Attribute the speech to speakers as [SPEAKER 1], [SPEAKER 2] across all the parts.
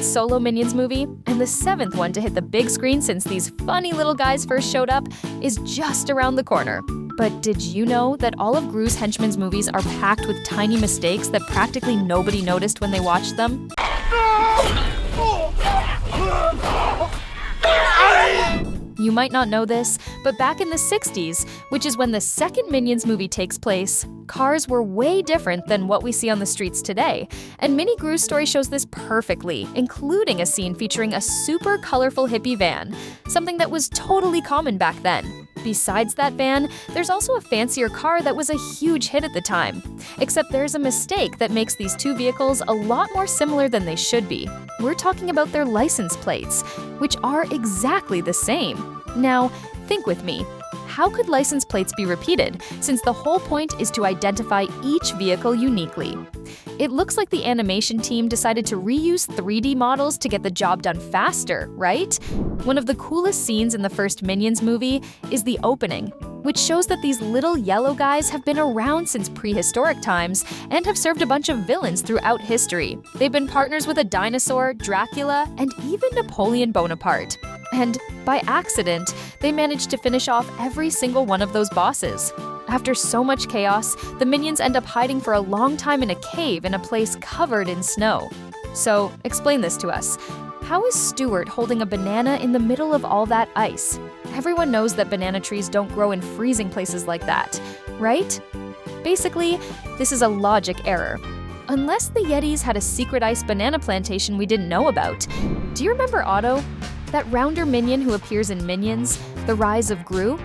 [SPEAKER 1] third solo Minions movie, and the seventh one to hit the big screen since these funny little guys first showed up, is just around the corner. But did you know that all of Gru's henchmen's movies are packed with tiny mistakes that practically nobody noticed when they watched them? You might not know this, but back in the 60s, which is when the second Minions movie takes place, cars were way different than what we see on the streets today. And Minnie Gru's story shows this perfectly, including a scene featuring a super colorful hippie van, something that was totally common back then. Besides that van, there's also a fancier car that was a huge hit at the time. Except there's a mistake that makes these two vehicles a lot more similar than they should be. We're talking about their license plates, which are exactly the same. Now, think with me. How could license plates be repeated, since the whole point is to identify each vehicle uniquely? It looks like the animation team decided to reuse 3D models to get the job done faster, right? One of the coolest scenes in the first Minions movie is the opening, which shows that these little yellow guys have been around since prehistoric times and have served a bunch of villains throughout history. They've been partners with a dinosaur, Dracula, and even Napoleon Bonaparte. And by accident, they managed to finish off every single one of those bosses. After so much chaos, the Minions end up hiding for a long time in a cave in a place covered in snow. So, explain this to us. How is Stuart holding a banana in the middle of all that ice? Everyone knows that banana trees don't grow in freezing places like that, right? Basically, this is a logic error. Unless the Yetis had a secret ice banana plantation we didn't know about. Do you remember Otto? That rounder minion who appears in Minions, The Rise of Gru?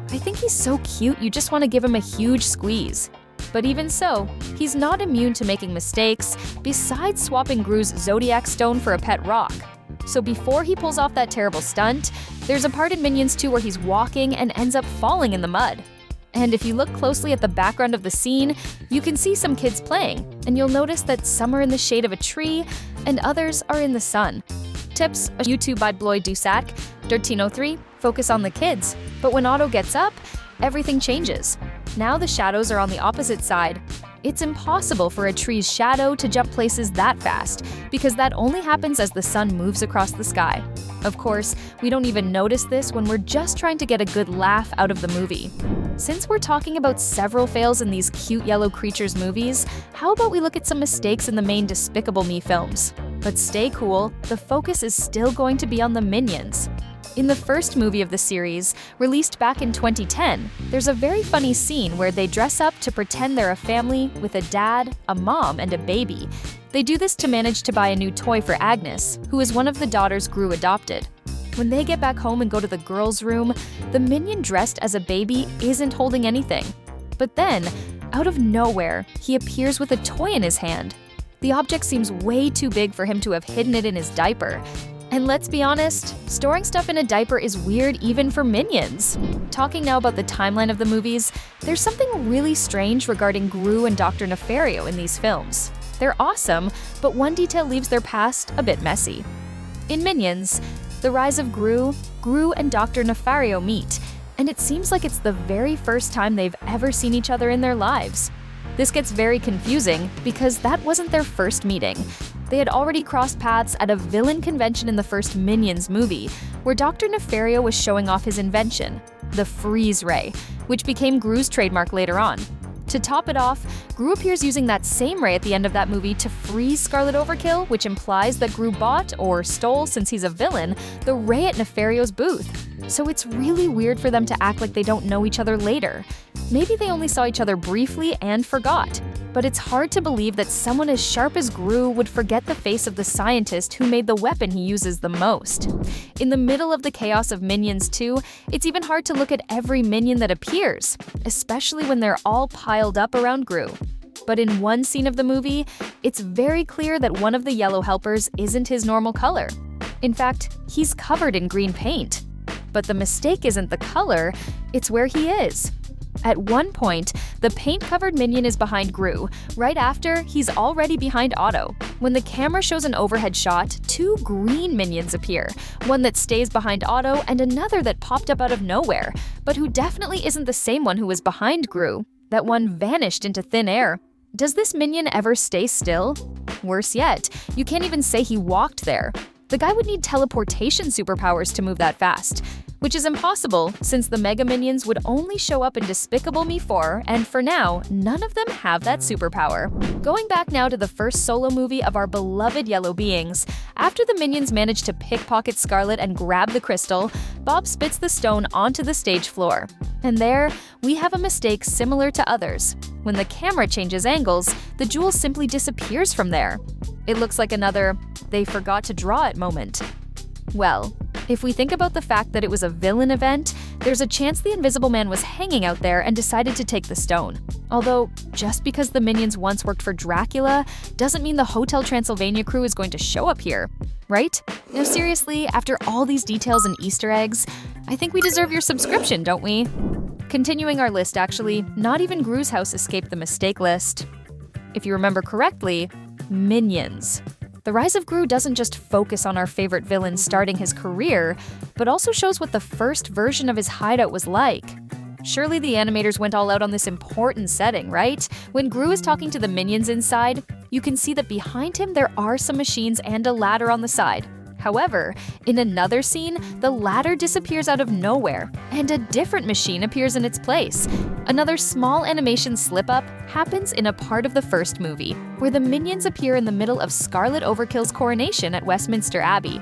[SPEAKER 1] I think he's so cute you just want to give him a huge squeeze. But even so, he's not immune to making mistakes, besides swapping Gru's Zodiac Stone for a pet rock. So before he pulls off that terrible stunt, there's a part in Minions 2 where he's walking and ends up falling in the mud. And if you look closely at the background of the scene, you can see some kids playing, and you'll notice that some are in the shade of a tree, and others are in the sun. Tips, a YouTube by Bloy Dusac, Dirtino3, focus on the kids, but when Otto gets up, everything changes. Now the shadows are on the opposite side. It's impossible for a tree's shadow to jump places that fast, because that only happens as the sun moves across the sky. Of course, we don't even notice this when we're just trying to get a good laugh out of the movie. Since we're talking about several fails in these cute yellow creatures movies, how about we look at some mistakes in the main Despicable Me films? But stay cool, the focus is still going to be on the Minions. In the first movie of the series, released back in 2010, there's a very funny scene where they dress up to pretend they're a family with a dad, a mom, and a baby. They do this to manage to buy a new toy for Agnes, who is one of the daughters Gru adopted. When they get back home and go to the girls' room, the minion dressed as a baby isn't holding anything. But then, out of nowhere, he appears with a toy in his hand. The object seems way too big for him to have hidden it in his diaper. And let's be honest, storing stuff in a diaper is weird even for Minions. Talking now about the timeline of the movies, there's something really strange regarding Gru and Dr. Nefario in these films. They're awesome, but one detail leaves their past a bit messy. In Minions, The Rise of Gru, Gru and Dr. Nefario meet, and it seems like it's the very first time they've ever seen each other in their lives. This gets very confusing because that wasn't their first meeting. They had already crossed paths at a villain convention in the first Minions movie, where Dr. Nefario was showing off his invention, the freeze ray, which became Gru's trademark later on. To top it off, Gru appears using that same ray at the end of that movie to freeze Scarlet Overkill, which implies that Gru bought, or stole since he's a villain, the ray at Nefario's booth. So it's really weird for them to act like they don't know each other later. Maybe they only saw each other briefly and forgot. But it's hard to believe that someone as sharp as Gru would forget the face of the scientist who made the weapon he uses the most. In the middle of the chaos of Minions 2, it's even hard to look at every minion that appears, especially when they're all piled up around Gru. But in one scene of the movie, it's very clear that one of the yellow helpers isn't his normal color. In fact, he's covered in green paint. But the mistake isn't the color, it's where he is. At one point, the paint-covered minion is behind Gru. Right after, he's already behind Otto. When the camera shows an overhead shot, two green minions appear, one that stays behind Otto and another that popped up out of nowhere, but who definitely isn't the same one who was behind Gru. That one vanished into thin air. Does this minion ever stay still? Worse yet, you can't even say he walked there. The guy would need teleportation superpowers to move that fast, which is impossible since the Mega Minions would only show up in Despicable Me 4, and for now, none of them have that superpower. Going back now to the first solo movie of our beloved yellow beings, after the Minions manage to pickpocket Scarlet and grab the crystal, Bob spits the stone onto the stage floor. And there, we have a mistake similar to others. When the camera changes angles, the jewel simply disappears from there. It looks like another "they forgot to draw it" moment. Well, if we think about the fact that it was a villain event, there's a chance the Invisible Man was hanging out there and decided to take the stone. Although, just because the Minions once worked for Dracula doesn't mean the Hotel Transylvania crew is going to show up here, right? Now seriously, after all these details and Easter eggs, I think we deserve your subscription, don't we? Continuing our list actually, not even Gru's house escaped the mistake list. If you remember correctly, Minions. The Rise of Gru doesn't just focus on our favorite villain starting his career, but also shows what the first version of his hideout was like. Surely the animators went all out on this important setting, right? When Gru is talking to the Minions inside, you can see that behind him there are some machines and a ladder on the side. However, in another scene, the ladder disappears out of nowhere, and a different machine appears in its place. Another small animation slip-up happens in a part of the first movie, where the Minions appear in the middle of Scarlet Overkill's coronation at Westminster Abbey.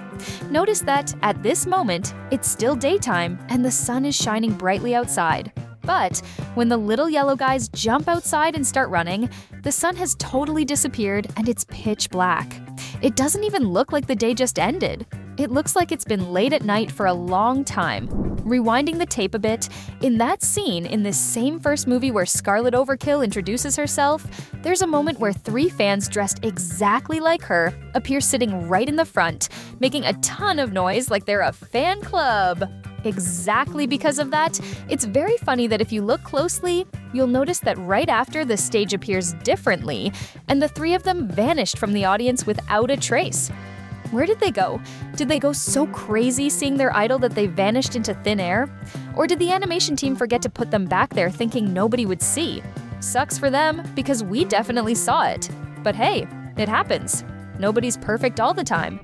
[SPEAKER 1] Notice that, at this moment, it's still daytime, and the sun is shining brightly outside. But when the little yellow guys jump outside and start running, the sun has totally disappeared and it's pitch black. It doesn't even look like the day just ended. It looks like it's been late at night for a long time. Rewinding the tape a bit, in that scene in this same first movie where Scarlet Overkill introduces herself, there's a moment where 3 fans dressed exactly like her appear sitting right in the front, making a ton of noise like they're a fan club. Exactly because of that, it's very funny that if you look closely, you'll notice that right after the stage appears differently, and the 3 of them vanished from the audience without a trace. Where did they go? Did they go so crazy seeing their idol that they vanished into thin air? Or did the animation team forget to put them back there thinking nobody would see? Sucks for them, because we definitely saw it. But hey, it happens. Nobody's perfect all the time.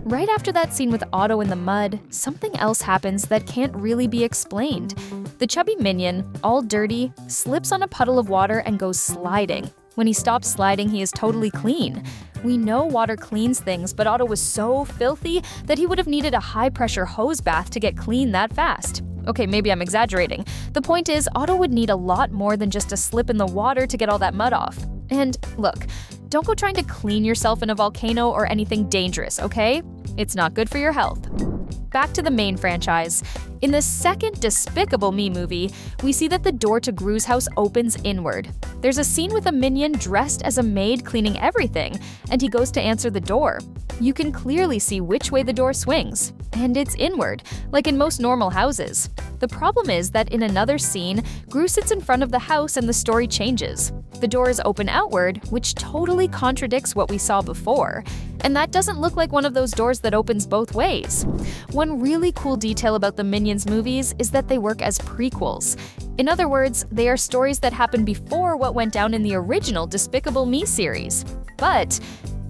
[SPEAKER 1] Right after that scene with Otto in the mud, something else happens that can't really be explained. The chubby minion, all dirty, slips on a puddle of water and goes sliding. When he stops sliding, he is totally clean. We know water cleans things, but Otto was so filthy that he would have needed a high-pressure hose bath to get clean that fast. Okay, maybe I'm exaggerating. The point is, Otto would need a lot more than just a slip in the water to get all that mud off. And look, don't go trying to clean yourself in a volcano or anything dangerous, okay? It's not good for your health. Back to the main franchise. In the second Despicable Me movie, we see that the door to Gru's house opens inward. There's a scene with a minion dressed as a maid cleaning everything, and he goes to answer the door. You can clearly see which way the door swings, and it's inward, like in most normal houses. The problem is that in another scene, Gru sits in front of the house and the story changes. The door is open outward, which totally contradicts what we saw before. And that doesn't look like one of those doors that opens both ways. One really cool detail about the Minions movies is that they work as prequels. In other words, they are stories that happen before what went down in the original Despicable Me series. But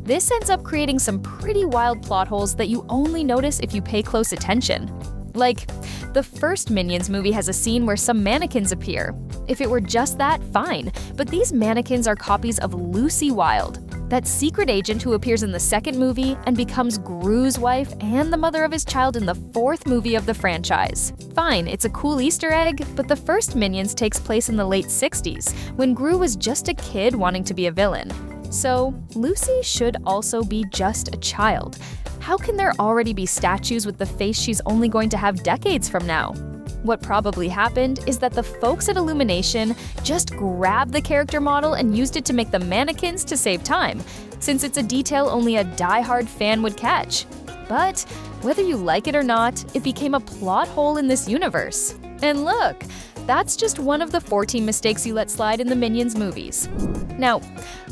[SPEAKER 1] this ends up creating some pretty wild plot holes that you only notice if you pay close attention. Like, the first Minions movie has a scene where some mannequins appear. If it were just that, fine, but these mannequins are copies of Lucy Wilde, that secret agent who appears in the second movie and becomes Gru's wife and the mother of his child in the fourth movie of the franchise. Fine, it's a cool Easter egg, but the first Minions takes place in the late 60s, when Gru was just a kid wanting to be a villain. So, Lucy should also be just a child. How can there already be statues with the face she's only going to have decades from now? What probably happened is that the folks at Illumination just grabbed the character model and used it to make the mannequins to save time, since it's a detail only a die-hard fan would catch. But whether you like it or not, it became a plot hole in this universe. And look, that's just one of the 14 mistakes you let slide in the Minions movies. Now,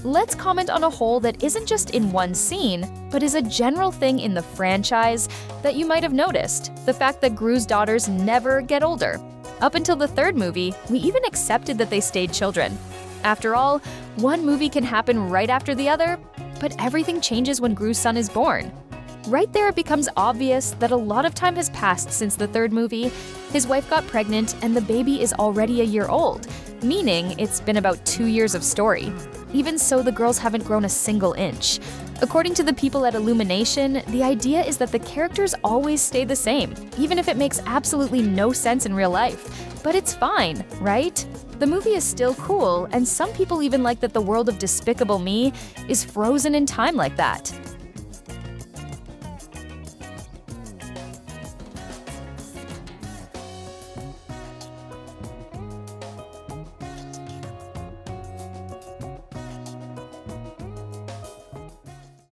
[SPEAKER 1] let's comment on a hole that isn't just in one scene, but is a general thing in the franchise that you might have noticed: the fact that Gru's daughters never get older. Up until the third movie, we even accepted that they stayed children. After all, one movie can happen right after the other. but everything changes when Gru's son is born. Right there, it becomes obvious that a lot of time has passed since the third movie. His wife got pregnant, and the baby is already a year old, meaning it's been about 2 years of story. Even so, the girls haven't grown a single inch. According to the people at Illumination, the idea is that the characters always stay the same, even if it makes absolutely no sense in real life. But it's fine, right? The movie is still cool, and some people even like that the world of Despicable Me is frozen in time like that.